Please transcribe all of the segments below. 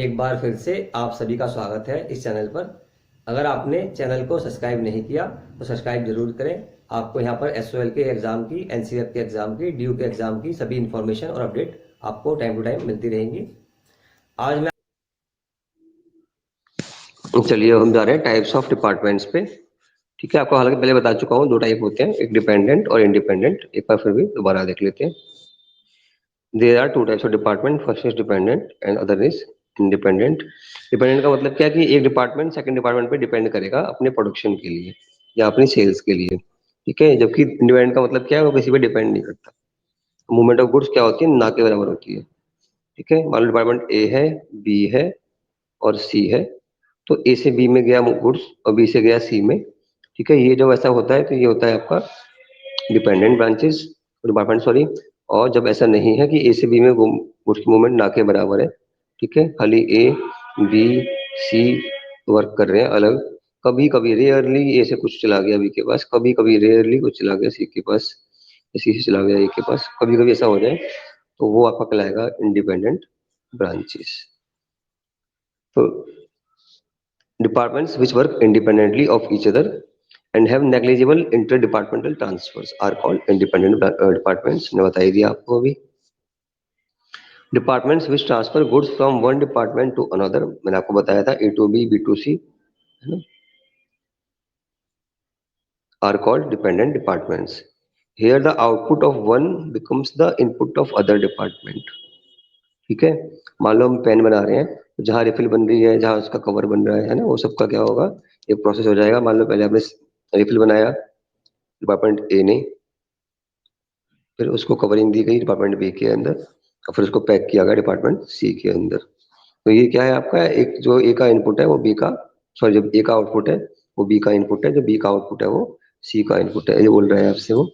एक बार फिर से आप सभी का स्वागत है इस चैनल पर। अगर आपने चैनल को सब्सक्राइब नहीं किया तो सब्सक्राइब जरूर करें। आपको यहाँ पर एसओएल के एग्जाम की, एनसीएफ के एग्जाम की, डीयू के एग्जाम की सभी इन्फॉर्मेशन और अपडेट आपको टाइम टू टाइम मिलती रहेंगी। आज मैं चलिए हम जा रहे हैं टाइप्स ऑफ डिपार्टमेंट्स पे। ठीक है, आपको हालांकि पहले बता चुका हूँ, दो टाइप होते हैं, एक डिपेंडेंट और इंडिपेंडेंट। एक बार फिर भी दोबारा देख लेते हैं। There are two types of department, first is dependent and other is independent. Dependent का मतलब क्या है कि एक डिपार्टमेंट सेकंड डिपार्टमेंट पे डिपेंड करेगा अपने प्रोडक्शन के लिए या अपनी सेल्स के लिए। ठीक है, जबकि इंडिपेंडेंट का मतलब क्या है, वो किसी पे डिपेंड नहीं करता। मूवमेंट ऑफ गुड्स क्या होती है, ना के बराबर होती है। ठीक है, मान लो डिपार्टमेंट ए है, बी है और सी है, तो ए से बी में गया गुड्स और बी से गया सी में। ठीक है, ये जब ऐसा होता है तो ये होता है आपका डिपेंडेंट ब्रांचेस डिपार्टमेंट, सॉरी। और जब ऐसा नहीं है कि ए से बी में गुड्स की मूवमेंट ना के बराबर है, ठीक है, खाली ए बी सी वर्क कर रहे हैं अलग, कभी कभी रेयरली ए से कुछ चला गया बी के पास, कभी कभी रेयरली कुछ चला गया सी के पास, सी से चला गया ए के पास, कभी कभी ऐसा हो जाए, तो वो आपका कहलाएगा इंडिपेंडेंट ब्रांचेस। तो departments which work independently of each other and have negligible interdepartmental transfers are called independent departments। ने बताई दिया आपको अभी। Departments which transfer goods from one department to another, मैंने आपको बताया था ए टू बी, बी टू सी, है ना, are called dependent departments। Here the output of one becomes the input of other department। ठीक है, मान लो हम पेन बना रहे हैं, तो जहाँ रिफिल बन रही है, जहाँ उसका कवर बन रहा है ना, वो सबका क्या होगा, एक प्रोसेस हो जाएगा। मान लो पहले आपने रिफिल बनाया डिपार्टमेंट ए ने, फिर उसको कवरिंग दी गई डिपार्टमेंट बी के अंदर, और फिर उसको पैक किया गया डिपार्टमेंट सी के अंदर। तो ये क्या है आपका, एक जो ए का इनपुट है वो बी का, सॉरी, जब ए का आउटपुट है वो बी का इनपुट है, जो बी का आउटपुट है वो सी का इनपुट है, ये बोल रहे हैं आपसे वो।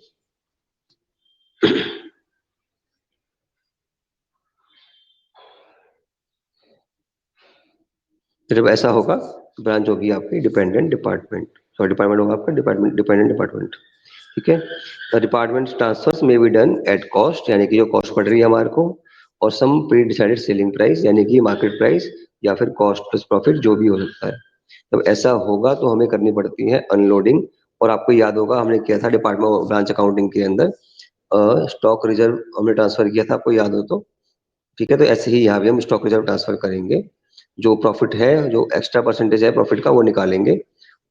तो जब ऐसा होगा तो ब्रांच होगी आपकी डिपेंडेंट डिपार्टमेंट, सॉरी डिपार्टमेंट होगा आपका डिपार्टमेंट डिपेंडेंट डिपार्टमेंट। ठीक है, द डिपार्टमेंट ट्रांसफर्स में बी डन एट कॉस्ट, यानी कि जो कॉस्ट पड़ रही है हमारे को, और some pre decided selling price, यानी कि मार्केट प्राइस, या फिर कॉस्ट प्लस प्रॉफिट, जो भी हो सकता है। जब ऐसा होगा तो हमें करनी पड़ती है अनलोडिंग। और आपको याद होगा हमने किया था डिपार्टमेंट ब्रांच अकाउंटिंग के अंदर, स्टॉक रिजर्व हमने ट्रांसफर किया था, आपको याद हो तो। ठीक है, तो ऐसे ही यहाँ भी हम स्टॉक रिजर्व ट्रांसफर करेंगे। जो प्रॉफिट है, जो एक्स्ट्रा परसेंटेज है प्रॉफिट का, वो निकालेंगे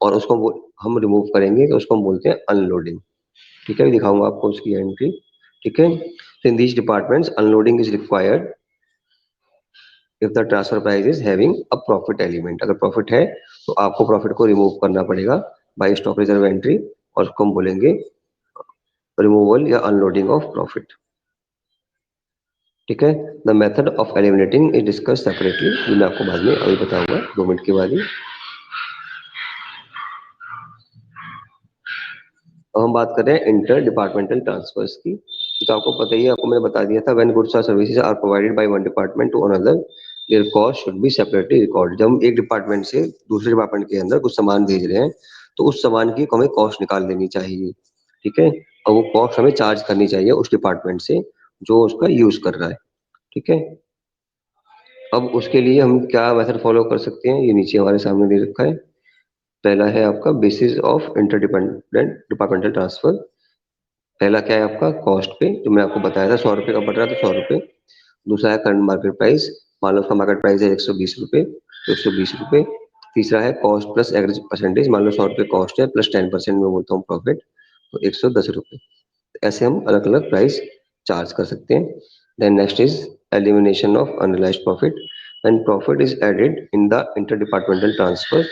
और उसको हम रिमूव करेंगे, तो उसको हम बोलते हैं अनलोडिंग। ठीक है, दिखाऊंगा आपको उसकी एंट्री। ठीक है, in these departments unloading is required if the transfer price is having a profit element. अगर प्रॉफिट है तो आपको प्रॉफिट को रिमूव करना पड़ेगा बाय स्टॉक रिजर्व एंट्री, और उसको हम बोलेंगे रिमूवल या अनलोडिंग ऑफ प्रॉफिट। ठीक है, the method of eliminating is discuss separately, ये मैं आपको बाद में अभी बताऊंगा 2 मिनट के बाद ही। अब हम बात कर रहे हैं इंटर डिपार्टमेंटल ट्रांसफर्स की। तो आपको पता ही है, आपको मैंने बता दिया था, व्हेन गुड्स और services are provided by one department to another their cost should be separately recorded. जब हम एक डिपार्टमेंट से दूसरे डिपार्टमेंट के अंदर कुछ सामान भेज रहे हैं, तो उस सामान की हमें कॉस्ट निकाल देनी चाहिए। ठीक है, और वो कॉस्ट हमें चार्ज करनी चाहिए उस डिपार्टमेंट से जो उसका यूज कर रहा है। ठीक है, अब उसके लिए हम क्या मेथड फॉलो कर सकते हैं, ये नीचे हमारे सामने दे रखा है। पहला है आपका basis of interdependent departmental transfer. पहला क्या है आपका, कॉस्ट पे, जो मैं आपको बताया था 100 रुपए का पड़ रहा था, 100 रुपए। दूसरा है करंट मार्केट प्राइस, मान लो उसका मार्केट प्राइस है 120 रुपए, तो 120 रुपए। तीसरा है कॉस्ट प्लस एवरेज परसेंटेज, मान लो 100 रुपए कॉस्ट है प्लस 10% में बोलता हूँ प्रॉफिट, तो 110 रुपए। ऐसे हम अलग अलग प्राइस चार्ज कर सकते हैं। Then next is elimination of unrealised profit. When profit is added in the interdepartmental transfer,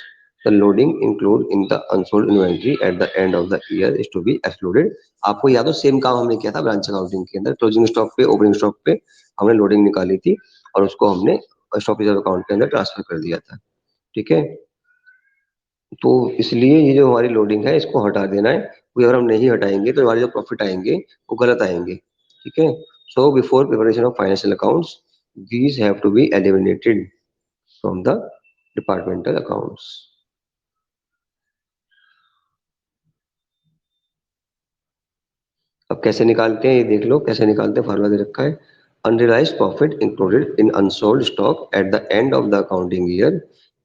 the loading include in the unsold inventory at the end of the year is to be excluded. आपको याद हो, same काम हमने किया था branch accounting के अंदर, closing stock पे ओपनिंग स्टॉक पे हमने लोडिंग निकाली थी और उसको हमने स्टॉक रिजर्व अकाउंट के अंदर ट्रांसफर कर दिया था। ठीक है, तो इसलिए ये जो हमारी लोडिंग है इसको हटा देना है, क्योंकि अगर हम नहीं हटाएंगे तो हमारे जो प्रॉफिट आएंगे वो गलत आएंगे। ठीक है, so before preparation of financial accounts these have to be eliminated from the departmental accounts. अब कैसे निकालते हैं ये देख लो, कैसे निकालते हैं, फार्मूला दे रखा है। Unrealized profit included in unsold stock at the end of the accounting year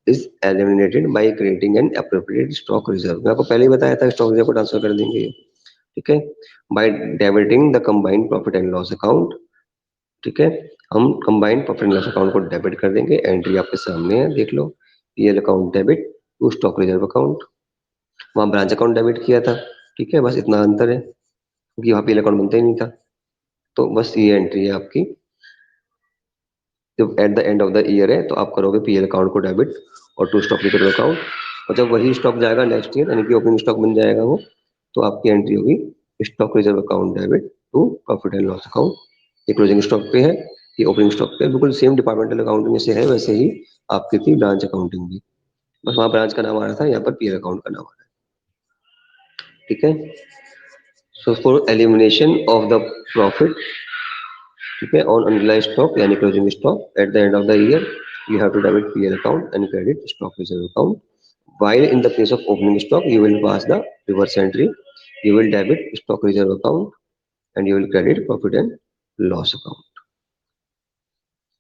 is eliminated by creating an appropriate stock reserve. मैं आपको पहले ही बताया था स्टॉक रिजर्व को ट्रांसफर कर देंगे, ठीक है, by debiting the combined profit and loss account, ठीक है, हम combined profit and loss account को डेबिट कर देंगे। एंट्री आपके सामने है, देख लो, PL account debit to stock reserve account. वहां ब्रांच अकाउंट डेबिट किया था, ठीक है, बस इतना अंतर है क्योंकि वहां पीएल अकाउंट बनता ही नहीं था। तो बस ये एंट्री है आपकी, जब eight the end of the year है तो आप करोगे पीएल अकाउंट को डेबिट और टू स्टॉक रिजर्व अकाउंट, और जब वही स्टॉक जाएगा नेक्स्ट ईयर यानी कि ओपनिंग स्टॉक बन जाएगा वो, तो आपकी एंट्री होगी stock reserve account debit to profit and loss account. ये क्लोजिंग स्टॉक पे है, ये ओपनिंग स्टॉक पे, बिल्कुल सेम डिपार्टमेंटल अकाउंट में से है, वैसे ही आपकी थी ब्रांच अकाउंटिंग भी, बस वहाँ ब्रांच का नाम आ रहा था, यहाँ पर पीएल अकाउंट का नाम आ रहा है, ठीक है। So for elimination of the profit, ठीक है, ऑन अनरिलाइज्ड स्टॉक यानी closing stock at the end of the year, you have to debit PL account and credit stock reserve account. While in the case of opening stock, you will pass the reverse entry. You will debit stock reserve account and you will credit profit and loss account.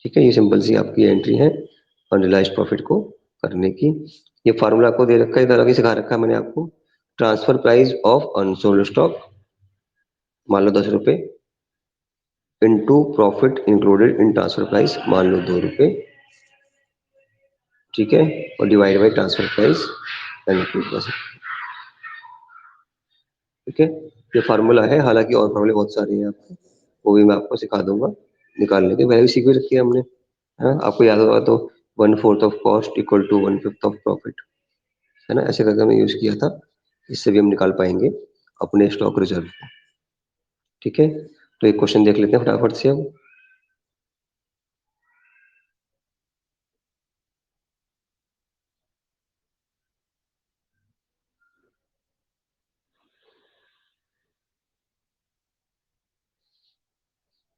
ठीक है, ये simple सी आपकी entry है unrealized profit को करने की। ये formula आपको दे रखा है, इधर आगे सिखा रखा है मैंने आपको। Transfer price of unsold stock, मान लो 10 रुपए, into profit included in transfer price, मान लो 2 रुपए, ठीक है, और डिवाइड बाई ट्रांसफर प्राइस यानी कि 10, ठीक है। ये फार्मूला है, हालांकि और फार्मूले बहुत सारे हैं आपको, वो भी मैं आपको सिखा दूंगा निकालने के, पहले भी सीख भी रखी है हमने, है ना, आपको याद होगा तो 1/4 of cost equal to 1/5 of profit, है ना, ऐसे करके हमने यूज किया था। इससे भी हम निकाल पाएंगे अपने स्टॉक रिजर्व को, ठीक है। तो एक क्वेश्चन देख लेते हैं फटाफट से अब।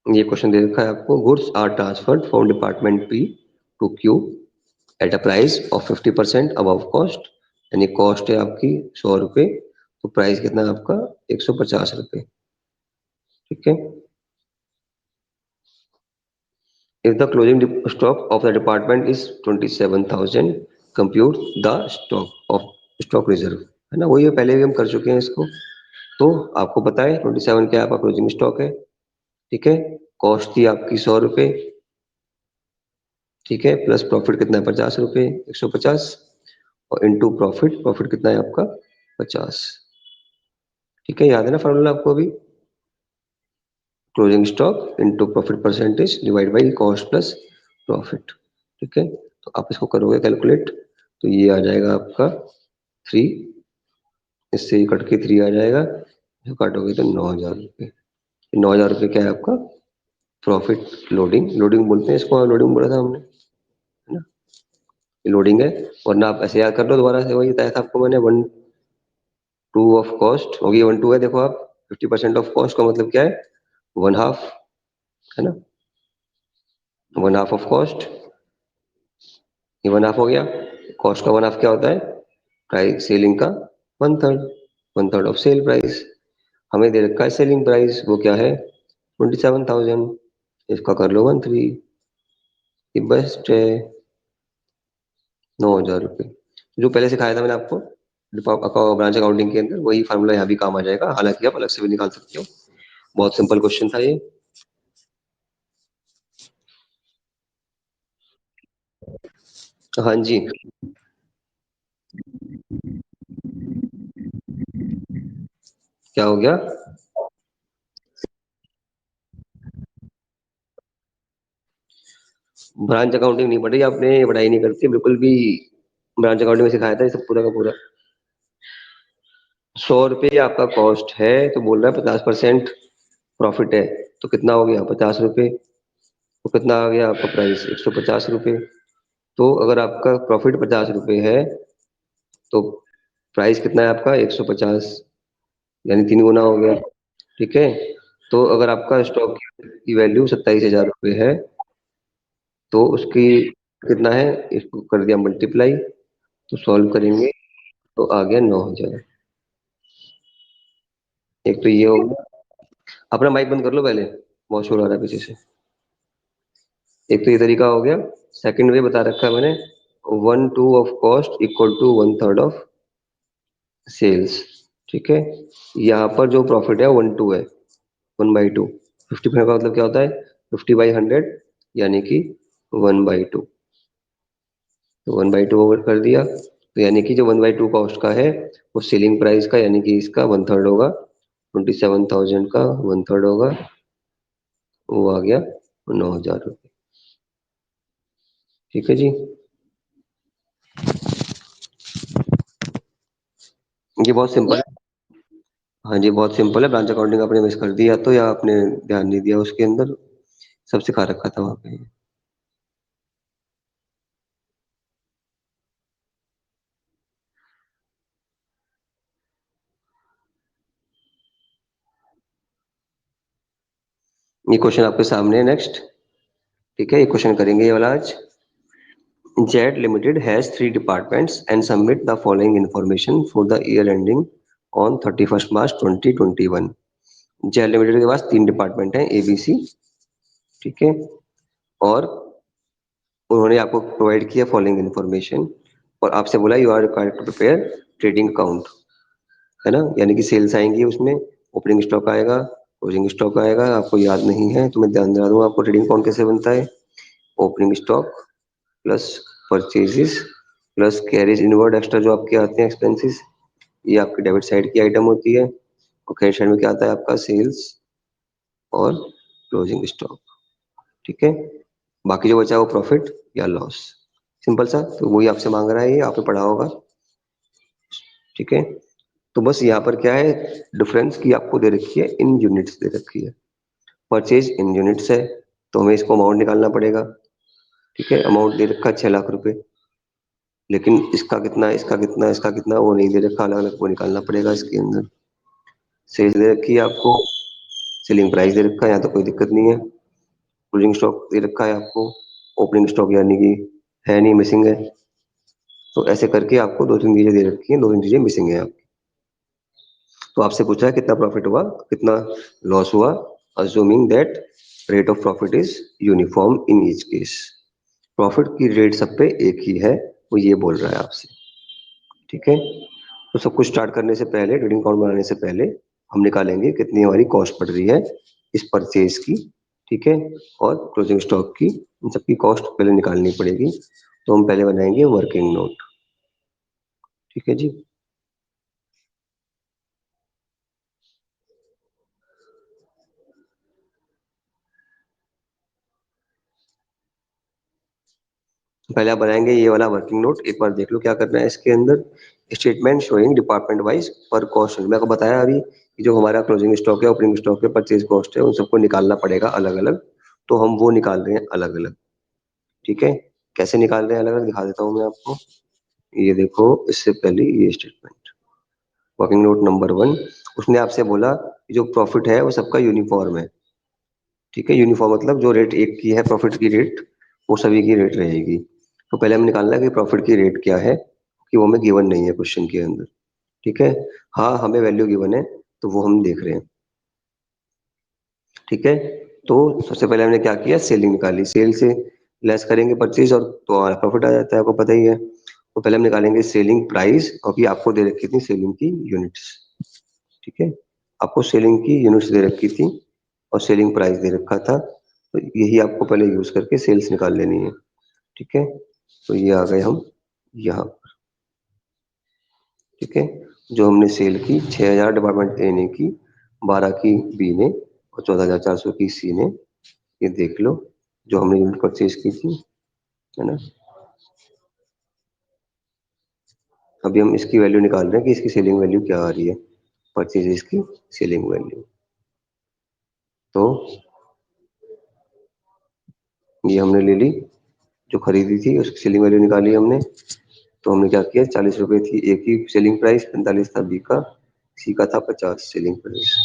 ये क्वेश्चन दे रखा है आपको, goods are transferred from department P to Q at a price of 50% above cost, यानी कॉस्ट है आपकी 100 रुपए, तो प्राइस कितना है आपका 150 रुपए, ठीक है। If the closing stock of the department is 27,000, compute the stock of stock reserve, है ना, वही है, पहले भी हम कर चुके हैं इसको। तो आपको पता है 27 क्या आपका क्लोजिंग स्टॉक है, ठीक है, कॉस्ट थी आपकी 100 रुपए, ठीक है, प्लस प्रॉफिट कितना है 50 रुपए, 150, और इनटू प्रॉफिट, प्रॉफिट कितना है आपका 50, ठीक है, याद है ना फॉर्मूला आपको अभी, closing stock into profit percentage divide by cost plus profit, ठीक है। तो आप इसको करोगे कैलकुलेट, तो ये आ जाएगा आपका 3, इससे ही कट के 3 आ जाएगा, जो काटोगे तो 9,000 रुपये। 9,000 रुपये क्या है आपका प्रॉफिट लोडिंग, लोडिंग बोलते हैं इसको, लोडिंग बोला था हमने, है ना, ये लोडिंग है। वरना आप ऐसे याद कर लो दोबारा से, वही बताया था आपको मैंने, 1/2 ऑफ कॉस्ट होगी, 1/2 है, देखो आप 50% ऑफ कॉस्ट का मतलब क्या है 1/2, है ना, 1/2 ऑफ कॉस्ट, ये 1/2 हो गया। कॉस्ट का 1/2 क्या होता है, प्राइस सेलिंग का 1/3, 1/3 ऑफ सेल प्राइस। हमें दे रखा है सेलिंग प्राइस, वो क्या है 27,000, इसका कर लो 1/3, ये बेस्ट है 9,000 रुपये। जो पहले सिखाया था मैंने आपको ब्रांच अकाउंटिंग के अंदर, वही फार्मूला यहाँ भी काम आ जाएगा, हालांकि आप अलग से भी निकाल सकते हो, बहुत सिंपल क्वेश्चन था ये। हाँ जी, क्या हो गया, ब्रांच अकाउंटिंग नहीं पढ़ी आपने, पढ़ाई नहीं करती बिल्कुल भी, ब्रांच अकाउंटिंग में सिखाया था ये सब पूरा का पूरा। 100 रुपये आपका कॉस्ट है, तो बोल रहा है 50% प्रॉफिट है, तो कितना हो गया 50 रुपये, तो कितना आ गया आपका प्राइस 150 रुपये। तो अगर आपका प्रॉफिट 50 रुपये है, तो प्राइस कितना है आपका 150, यानी 3 गुना हो गया, ठीक है। तो अगर आपका स्टॉक की वैल्यू 27,000 रुपये है, तो उसकी कितना है, इसको कर दिया मल्टीप्लाई, तो सॉल्व करेंगे तो आ गया 9,000। एक तो ये हो गया, अपना माइक बंद कर लो पहले, बहुत शोर आ रहा है पीछे से। एक तो ये तरीका हो गया। सेकंड वे बता रखा है मैंने, 1/2 of cost equal to 1/3 of sales. ठीक है, यहाँ पर जो प्रॉफिट है 1/2 है, 1/2। 50% का मतलब क्या होता है, 50/100, यानी कि 1/2। तो 1/2 ओवर कर दिया, तो यानी कि जो 1/2 कॉस्ट का है वो सेलिंग प्राइस का, यानी कि इसका 1/3 होगा। 27,000 का 1/3 होगा, वो आ गया 9,000 रुपये। ठीक है जी, ये बहुत सिंपल है। हाँ जी, बहुत सिंपल है। ब्रांच अकाउंटिंग आपने मिस कर दिया तो, या आपने ध्यान नहीं दिया उसके अंदर, सब सिखा रखा था वहाँ पे। ये क्वेश्चन आपके सामने है नेक्स्ट। ठीक है, ये क्वेश्चन करेंगे ये वाला आज। Z limited has 3 departments and submit the following information for the year ending on 31 March 2021। Z limited के पास 3 डिपार्टमेंट हैं, एबीसी। ठीक है, और उन्होंने आपको प्रोवाइड किया फॉलोइंग इन्फॉर्मेशन, और आपसे बोला you are required to prepare trading account, है ना, यानी कि सेल्स आएंगी उसमें, ओपनिंग स्टॉक आएगा, क्लोजिंग स्टॉक आएगा। आपको याद नहीं है तो मैं ध्यान दिला दूंगा आपको, ट्रेडिंग अकाउंट कैसे बनता है। Opening stock plus purchases plus carriage inward extra जो आपके आते हैं एक्सपेंसेस, ये आपकी डेबिट साइड की आइटम होती है। और क्रेडिट साइड में क्या आता है आपका, सेल्स और क्लोजिंग स्टॉक। ठीक है, बाकी जो बचा है वो प्रॉफिट या लॉस। सिंपल सा, तो वही आपसे मांग रहा है, ये आपने पढ़ा होगा। ठीक है, तो बस यहाँ पर क्या है डिफरेंस की आपको दे रखी है, इन यूनिट्स दे रखी है। परचेज इन यूनिट्स है, तो हमें इसको अमाउंट निकालना पड़ेगा। ठीक है, अमाउंट दे रखा है 6 लाख रुपए, लेकिन इसका कितना, इसका कितना, इसका कितना वो नहीं दे रखा, अलग अलग वो निकालना पड़ेगा इसके अंदर। सेल्स दे रखी है आपको, सेलिंग प्राइस दे रखा है, यहाँ तो कोई दिक्कत नहीं है। क्लोजिंग स्टॉक दे रखा है आपको, ओपनिंग स्टॉक यानी कि है नहीं, मिसिंग है। तो ऐसे करके आपको दो तीन चीजें दे रखी हैं, दो तीन चीजें मिसिंग है। तो आपसे पूछा है कितना प्रॉफिट हुआ, कितना लॉस हुआ, assuming that rate of profit is uniform in each case. Profit की रेट सब पे एक ही है, वो ये बोल रहा है आपसे। ठीक है, तो सब कुछ स्टार्ट करने से पहले, ट्रेडिंग अकाउंट बनाने से पहले, हम निकालेंगे कितनी हमारी कॉस्ट पड़ रही है इस परचेज की। ठीक है, और क्लोजिंग स्टॉक की, इन सबकी कॉस्ट पहले निकालनी पड़ेगी। तो हम पहले बनाएंगे वर्किंग नोट। ठीक है जी, पहले आप बनाएंगे ये वाला वर्किंग नोट। एक बार देख लो क्या करना है इसके अंदर। स्टेटमेंट शोइंग डिपार्टमेंट वाइज पर कॉस्ट, मैं आपको बताया अभी कि जो हमारा क्लोजिंग स्टॉक है, ओपनिंग स्टॉक है, परचेज कॉस्ट है, उन सबको निकालना पड़ेगा अलग अलग। तो हम वो निकाल रहे हैं अलग अलग। ठीक है, कैसे निकाल रहे हैं अलग अलग दिखा देता हूँ मैं आपको। ये देखो, इससे पहले ये स्टेटमेंट, वर्किंग नोट नंबर 1, उसने आपसे बोला कि जो प्रॉफिट है वो सबका यूनिफॉर्म है। ठीक है, यूनिफॉर्म मतलब जो रेट एक की है प्रॉफिट की रेट, वो सभी की रेट रहेगी। तो पहले हमें निकालना है कि प्रॉफिट की रेट क्या है, कि वो हमें गिवन नहीं है क्वेश्चन के अंदर। ठीक है, हाँ हमें वैल्यू गिवन है, तो वो हम देख रहे हैं। ठीक है, तो सबसे पहले हमने क्या किया, सेलिंग निकाली, सेल से लेस करेंगे परचेज, और तो हमारा प्रॉफिट आ जाता है, आपको पता ही है। तो पहले हम निकालेंगे सेलिंग प्राइस, और कि आपको दे रखी थी सेलिंग की यूनिट्स। ठीक है, आपको सेलिंग की यूनिट्स दे रखी थी और सेलिंग प्राइस दे रखा था, तो यही आपको पहले यूज करके सेल्स निकाल लेनी है। ठीक है, तो ये आ गए हम यहाँ। ठीक है, जो हमने सेल की 6,000 डिपार्टमेंट ए ने की, 12 की बी ने, और 14,400 की सी ने। ये देख लो जो हमने यूनिट परचेज की थी, है ना। अभी हम इसकी वैल्यू निकाल रहे हैं कि इसकी सेलिंग वैल्यू क्या आ रही है, परचेज की सेलिंग वैल्यू। तो ये हमने ले ली, जो खरीदी थी उसकी सेलिंग वैल्यू निकाली हमने। तो हमने क्या किया, 40 रुपए थी ए की सेलिंग प्राइस, 45 था बी का, सी का था 50 सेलिंग प्राइस।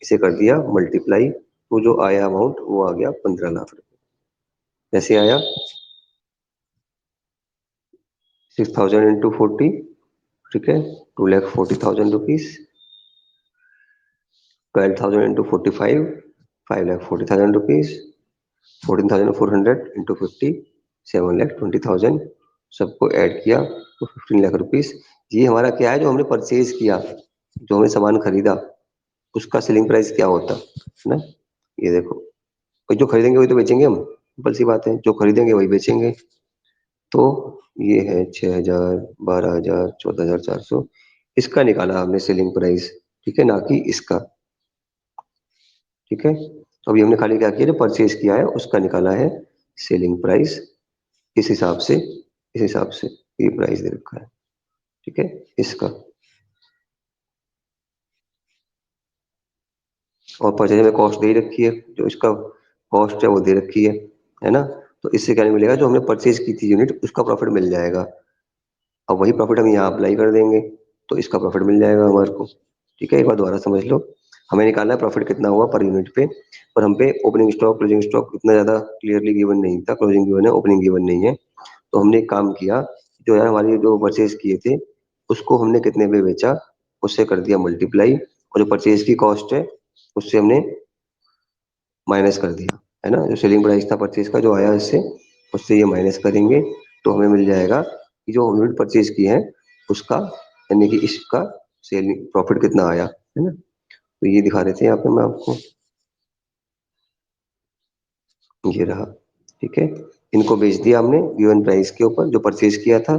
इसे कर दिया मल्टीप्लाई, तो जो आया अमाउंट वो आ गया 15 लाख रुपए। कैसे आया, 6,000 इंटू 40। ठीक है, 2,40,000 रुपीज, 12,000 इंटू 45, 5,40,000 रुपीज, 14,400 इंटू 50, 7,20,000, सबको ऐड किया तो 15 लाख रुपीस। ये हमारा क्या है, जो हमने परचेज किया, जो हमने सामान खरीदा, उसका सेलिंग प्राइस क्या होता है ना। ये देखो, और जो खरीदेंगे वही तो बेचेंगे हम, सिंपल सी बात है, जो खरीदेंगे वही बेचेंगे। तो ये है 6,000, 12,000, 14,400, इसका निकाला हमने सेलिंग प्राइस, ठीक है, ना कि इसका। ठीक है, तो अभी हमने खाली क्या किया, जो परचेज किया है उसका निकाला है सेलिंग प्राइस, इस हिसाब से, इस हिसाब से ये प्राइस दे रखा है, ठीक है, इसका। और परचेज में कॉस्ट दे रखी है, जो इसका कॉस्ट है वो दे रखी है ना। तो इससे क्या मिलेगा, जो हमने परचेज की थी यूनिट, उसका प्रॉफिट मिल जाएगा। अब वही प्रॉफिट हम यहाँ अप्लाई कर देंगे, तो इसका प्रॉफिट मिल जाएगा हमारे को। ठीक है, एक बार दोबारा समझ लो, हमें निकालना है प्रॉफिट कितना हुआ पर यूनिट पे, और हम पे ओपनिंग स्टॉक क्लोजिंग स्टॉक इतना ज्यादा क्लियरली गिवन नहीं था, क्लोजिंग गिवन है, ओपनिंग गिवन नहीं है। तो हमने एक काम किया, जो है हमारी जो परचेज किए थे उसको हमने कितने पे बेचा, उससे कर दिया मल्टीप्लाई, और जो परचेज की कॉस्ट है उससे हमने माइनस कर दिया, है ना। जो सेलिंग प्राइस था परचेज का जो आया इससे, उससे ये माइनस करेंगे, तो हमें मिल जाएगा कि जो यूनिट परचेज की है उसका, यानी कि इसका सेलिंग प्रॉफिट कितना आया, है ना। तो ये दिखा रहे थे यहाँ पे मैं आपको, ये रहा। ठीक है, इनको बेच दिया हमने गिवन प्राइस के ऊपर, जो परचेज किया था,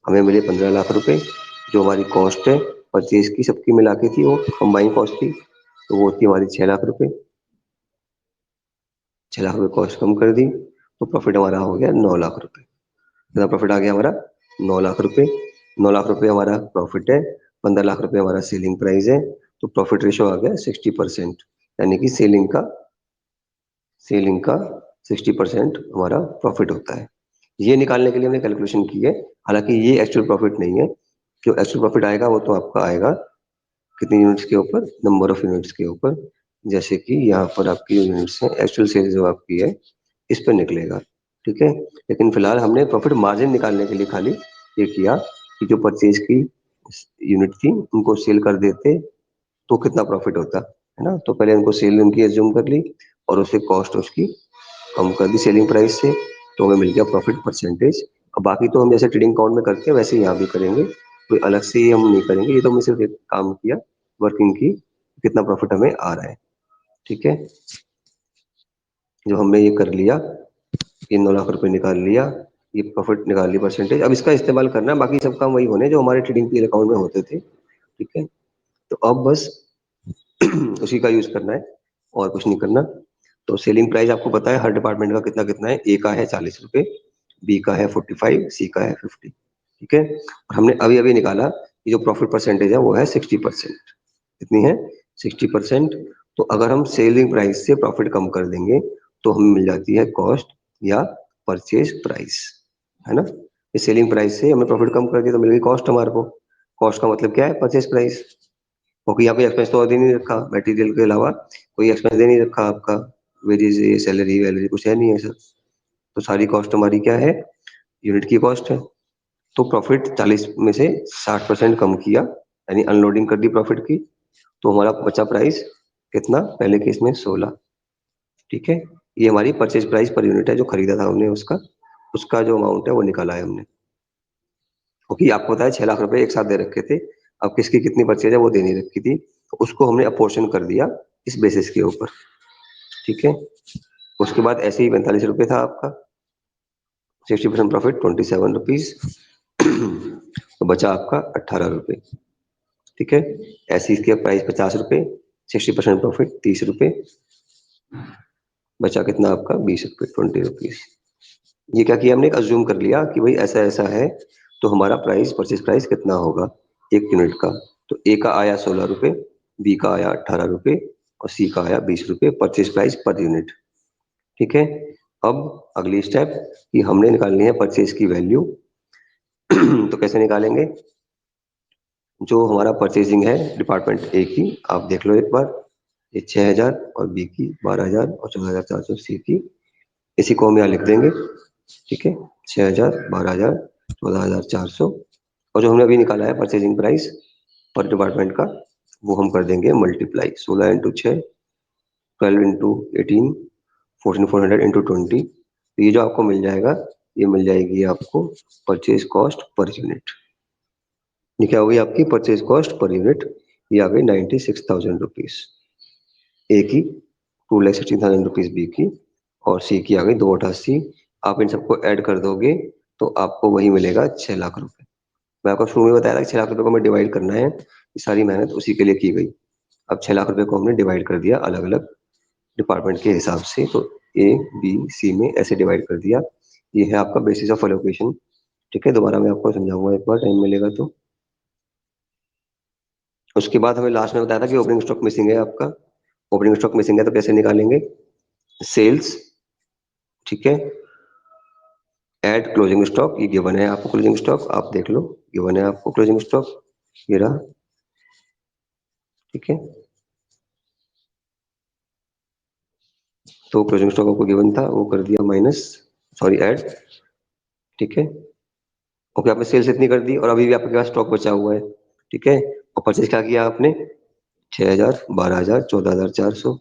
हमें मिले 15 लाख रुपए। जो हमारी कॉस्ट है परचेज की, सबकी मिला के थी, वो कंबाइन कॉस्ट थी, तो वो थी हमारी 6 लाख रुपए। 6 लाख रुपए कॉस्ट कम कर दी, तो प्रॉफिट हमारा हो गया 9 लाख रुपए। कितना प्रॉफिट आ गया हमारा, 9 लाख रुपए। 9 लाख रुपए हमारा प्रॉफिट है, 15 लाख रुपए हमारा सेलिंग प्राइस है, तो प्रॉफिट रेशो आ गया 60%, यानी कि सेलिंग का 60% हमारा प्रॉफिट होता है। ये निकालने के लिए हमने कैलकुलेशन की है, हालांकि ये एक्चुअल प्रॉफिट नहीं है। जो एक्चुअल प्रॉफिट आएगा वो तो आपका आएगा कितनी यूनिट्स के ऊपर, नंबर ऑफ यूनिट्स के ऊपर। जैसे कि यहाँ पर आपकी जो यूनिट्स है, एक्चुअल सेल्स जो आपकी है, इस पर निकलेगा। ठीक है, लेकिन फिलहाल हमने प्रॉफिट मार्जिन निकालने के लिए खाली ये किया कि जो परचेज की यूनिट थी उनको सेल कर देते तो कितना प्रॉफिट होता, है ना। तो पहले उनको सेल उनकी एज्यूम कर ली, और उससे कॉस्ट उसकी कम कर दी सेलिंग प्राइस से, तो हमें मिल गया प्रॉफिट परसेंटेज। अब बाकी तो हम जैसे ट्रेडिंग अकाउंट में करते हैं वैसे ही यहाँ भी करेंगे, कोई अलग से ही हम नहीं करेंगे। ये तो हमने सिर्फ एक काम किया, वर्किंग की, कितना प्रॉफिट हमें आ रहा है। ठीक है, जो हमने ये कर लिया, ये 9 लाख रुपए निकाल लिया, ये प्रॉफिट निकाल ली परसेंटेज। अब इसका इस्तेमाल करना है, बाकी सब काम वही होने जो हमारे ट्रेडिंग पी अकाउंट में होते थे। ठीक है, तो अब बस उसी का यूज करना है, और कुछ नहीं करना। तो सेलिंग प्राइस आपको पता है हर डिपार्टमेंट का कितना कितना है, ए का है 40 रुपए, बी का है 45, सी का है 50। ठीक है, और हमने अभी अभी निकाला कि जो प्रॉफिट परसेंटेज है वो है 60%। कितनी है, 60%। तो अगर हम सेलिंग प्राइस से प्रॉफिट कम कर देंगे तो हमें मिल जाती है कॉस्ट या परचेज प्राइस, है ना। इस सेलिंग प्राइस से हमने प्रॉफिट कम कर दिया तो मिल गई कॉस्ट हमारे को। कॉस्ट का मतलब क्या है, परचेज प्राइस। क्योंकि यहाँ पे एक्सपेंस तो और दे नहीं रखा, मटेरियल के अलावा कोई एक्सपेंस दे नहीं रखा आपका, वेजेस सैलरी वैलरी कुछ है नहीं है सर। तो सारी कॉस्ट हमारी क्या है, यूनिट की कॉस्ट है। तो प्रॉफिट 40 में से 60% कम किया, यानी अनलोडिंग कर दी प्रॉफिट की, तो हमारा बचा प्राइस कितना, पहले केस में 16। ठीक है, ये हमारी परचेज प्राइस पर यूनिट है, जो खरीदा था हमने उसका, उसका जो अमाउंट है वो निकाला है हमने। क्योंकि आपको पता है 6 लाख रुपए एक साथ दे रखे थे, अब किसकी कितनी परचेज है वो दे नहीं रखी थी, तो उसको हमने अपोर्शन कर दिया इस बेसिस के ऊपर। ठीक है, उसके बाद ऐसे ही 45 रुपए था आपका, 60% प्रॉफिट 27 रुपीज, तो बचा आपका 18 रुपए। ठीक है, ऐसे इसके प्राइस 50 रुपए, 60% प्रॉफिट 30 रुपए, बचा कितना आपका 20 रुपए, 20 रुपीज। ये क्या किया हमने, अज्यूम कर लिया कि भाई ऐसा ऐसा है, तो हमारा प्राइस परचेज प्राइस कितना होगा एक यूनिट का। तो ए का आया 16 रुपए, बी का आया 18 रुपए, और सी का आया 20 रुपए परचेज प्राइस पर यूनिट। ठीक है, अब अगली स्टेप कि हमने निकालनी है परचेज की वैल्यू। तो कैसे निकालेंगे, जो हमारा परचेजिंग है डिपार्टमेंट ए की, आप देख लो एक बार, ये 6,000 और बी की 12,000 और 14,400 सी की, इसी को हम यहाँ लिख देंगे। ठीक है, 6,000, 12,000, 14,400, और जो हमने अभी निकाला है परचेजिंग प्राइस पर डिपार्टमेंट का, वो हम कर देंगे मल्टीप्लाई 16 इंटू 6, 12 इंटू 18, 14,400 इंटू 20, तो ये जो आपको मिल जाएगा, ये मिल जाएगी आपको परचेज कॉस्ट पर यूनिट। ये क्या होगी आपकी परचेज कॉस्ट पर यूनिट? ये आ गई 96,000 रुपीज ए की, 2,16,000 रुपीज बी की, और सी की आ गई 288। आप इन सबको ऐड कर दोगे तो आपको वही मिलेगा 6 लाख रुपए। मैं आपको शुरू में बताया था कि 6 लाख रुपए को हमें डिवाइड करना है, ये सारी मेहनत उसी के लिए की गई। अब 6 लाख रुपए को हमने डिवाइड कर दिया अलग अलग डिपार्टमेंट के हिसाब से, तो ए बी सी में ऐसे डिवाइड कर दिया। ये है आपका बेसिस ऑफ एलोकेशन। ठीक है, दोबारा मैं आपको समझाऊंगा एक बार, टाइम मिलेगा तो। उसके बाद हमें लास्ट में बताया था कि ओपनिंग स्टॉक मिसिंग है आपका। ओपनिंग स्टॉक मिसिंग है तो कैसे निकालेंगे? सेल्स, ठीक है, एड क्लोजिंग स्टॉक, ये गिवन है आपको क्लोजिंग स्टॉक, आप देख लो, गिवन है आपको क्लोजिंग स्टॉक, ये रहा। ठीक है, तो क्लोजिंग स्टॉक आपको गिवन था, वो कर दिया माइनस, सॉरी ऐड। ठीक है, ओके, आपने सेल्स इतनी कर दी और अभी भी आपके पास स्टॉक बचा हुआ है। ठीक है, और परचेज क्या किया आपने? 6,000, 12,000, 14,400।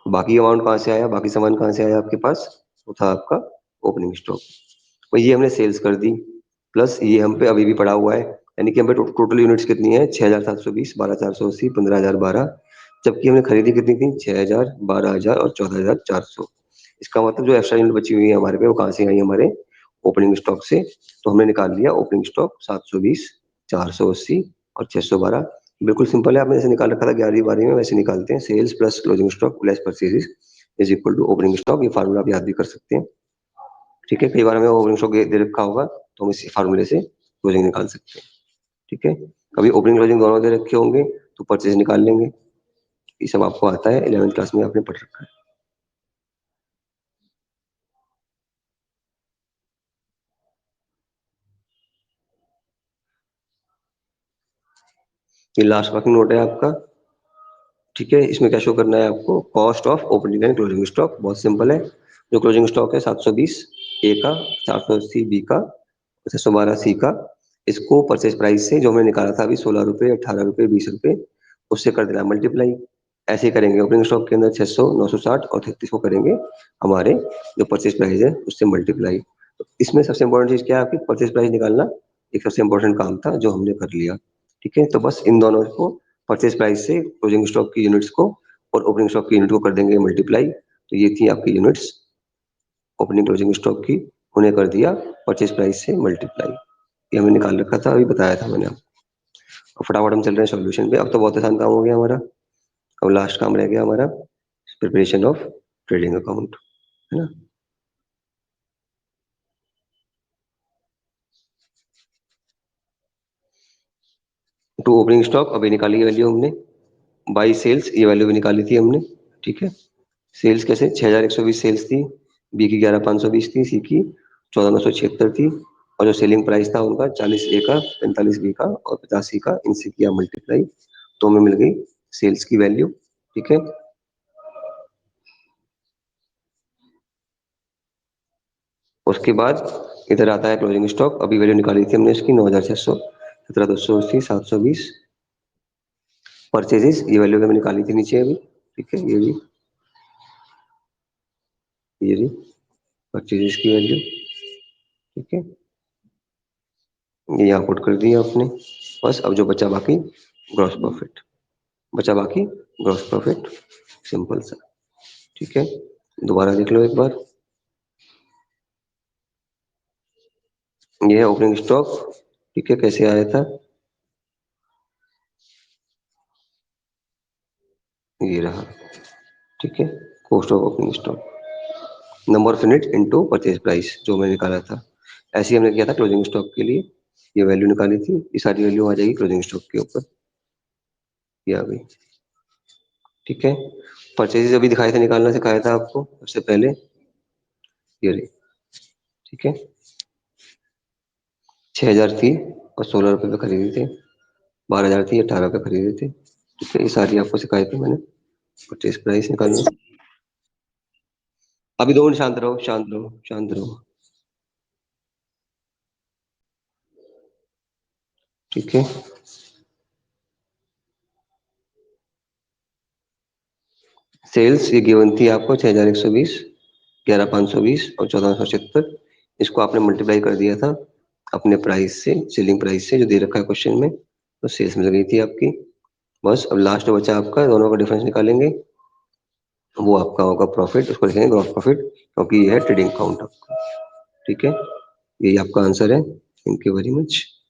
बाकी अमाउंट कहाँ से आया, बाकी सामान कहाँ से आया आपके पास? वो था आपका ओपनिंग स्टॉक। तो ये हमने सेल्स कर दी, प्लस ये हम पे अभी भी पड़ा हुआ है, यानी कि हम पे टोटल यूनिट्स कितनी है? 6,720, 12,480, 15,012। जबकि हमने खरीदी कितनी थी? 6,000, 12,000 और 14,400। इसका मतलब जो एक्स्ट्रा यूनिट बची हुई है हमारे पे, वो कहाँ से आई? हमारे ओपनिंग स्टॉक से। तो हमने निकाल लिया ओपनिंग स्टॉक 720, 480 और 612। बिल्कुल सिंपल है, आपने जैसे निकाल रखा था 11वीं 12वीं में, वैसे निकालते हैं। Sales plus closing stock plus purchases is equal to opening stock. ये फार्मूला आप याद भी कर सकते हैं। ठीक है, कई बार हमें ओपनिंग स्टॉक दे रखा होगा तो हम इसी फार्मूले से क्लोजिंग निकाल सकते हैं। ठीक है, कभी ओपनिंग क्लोजिंग दोनों दे रखे होंगे तो परचेज निकाल लेंगे। ये सब आपको आता है, 11वीं क्लास में आपने पढ़ रखा है। ये लास्ट वर्किंग नोट है आपका। ठीक है, इसमें क्या शो करना है आपको? Cost of opening and closing stock. बहुत सिंपल है, जो क्लोजिंग स्टॉक है 720 ए का, 480 बी का, 612 सी का, इसको परचेज प्राइस से जो हमने निकाला था अभी 16 रुपए, 18 रुपए, 20 रुपए, उससे कर देना मल्टीप्लाई। ऐसे ही करेंगे ओपनिंग स्टॉक के अंदर 600, 960 और 33 को करेंगे हमारे जो परचेज प्राइस है उससे मल्टीप्लाई। तो इसमें सबसे इंपॉर्टेंट चीज क्या है आपकी? परचेज प्राइस निकालना एक सबसे इंपॉर्टेंट काम था जो हमने कर लिया। ठीक है, तो बस इन दोनों को, परचेज प्राइस से क्लोजिंग स्टॉक की यूनिट्स को और ओपनिंग स्टॉक की यूनिट को कर देंगे मल्टीप्लाई। तो ये थी आपकी यूनिट्स ओपनिंग क्लोजिंग स्टॉक की, उन्हें कर दिया परचेज प्राइस से मल्टीप्लाई। ये हमने निकाल रखा था, अभी बताया था मैंने आपको। अब फटाफट हम चल रहे हैं सॉल्यूशन पे। अब तो बहुत आसान काम हो गया हमारा। अब लास्ट काम रह गया हमारा प्रिपरेशन ऑफ ट्रेडिंग अकाउंट, है ना। टू ओपनिंग स्टॉक अभी निकाली है वैल्यू हमने, बाई सेल्स ये वैल्यू भी निकाली थी हमने। ठीक है, सेल्स कैसे? 6,120 सेल्स थी, बी की 11,520 थी, सी की 14,976 थी, और जो सेलिंग प्राइस था उनका 40 ए का, 45 बी का और 50 सी का, इनसे किया मल्टीप्लाई, तो हमें मिल गई सेल्स की वैल्यू। ठीक है, उसके बाद इधर आता है क्लोजिंग स्टॉक। अभी वैल्यू निकाली थी हमने इसकी 9,600, 17,280, 720। परचेजेस ये वैल्यू हमें निकाली थी नीचे अभी। ठीक है, ये भी परचेजेस की वैल्यू। ठीक है, ये यहाँ पुट कर दिया आपने। बस अब जो बचा बाकी ग्रॉस प्रॉफिट, बचा बाकी ग्रॉस प्रॉफिट, सिंपल सा। ठीक है, दोबारा देख लो एक बार। ये है ओपनिंग स्टॉक। ठीक है, कैसे आया था? ये रहा। ठीक है, cost of opening stock, number of unit into purchase price जो मैंने निकाला था। ऐसे ही हमने किया था क्लोजिंग स्टॉक के लिए। ये वैल्यू निकाली थी, ये सारी वैल्यू आ जाएगी क्लोजिंग स्टॉक के ऊपर। ये आ गई। ठीक है, परचेजेस अभी दिखाए थे, निकालना सिखाया था आपको सबसे पहले। ये रही। ठीक है, 6,000 थी और 16 रुपए पे खरीदी थे, 12,000 थी, 18 पे खरीदे थे। ठीक है, ये सारी आपको सिखाई थी मैंने परचेज प्राइस निकालना। अभी 2 मिनट शांत रहो, शांत रहो, शांत रहो। ठीक है, सेल्स ये गिवन थी आपको 6,120, 11,520 और 14,976, इसको आपने मल्टीप्लाई कर दिया था अपने प्राइस से, सेलिंग प्राइस से जो दे रखा है क्वेश्चन में, तो सेल्स मिल गई थी आपकी। बस अब लास्ट में बचा आपका, दोनों का डिफरेंस निकालेंगे, वो आपका होगा प्रॉफिट, उसको लिखेंगे ग्रॉस प्रॉफिट, क्योंकि ये है ट्रेडिंग अकाउंट आपका। ठीक है, यही आपका आंसर है। Thank you very much.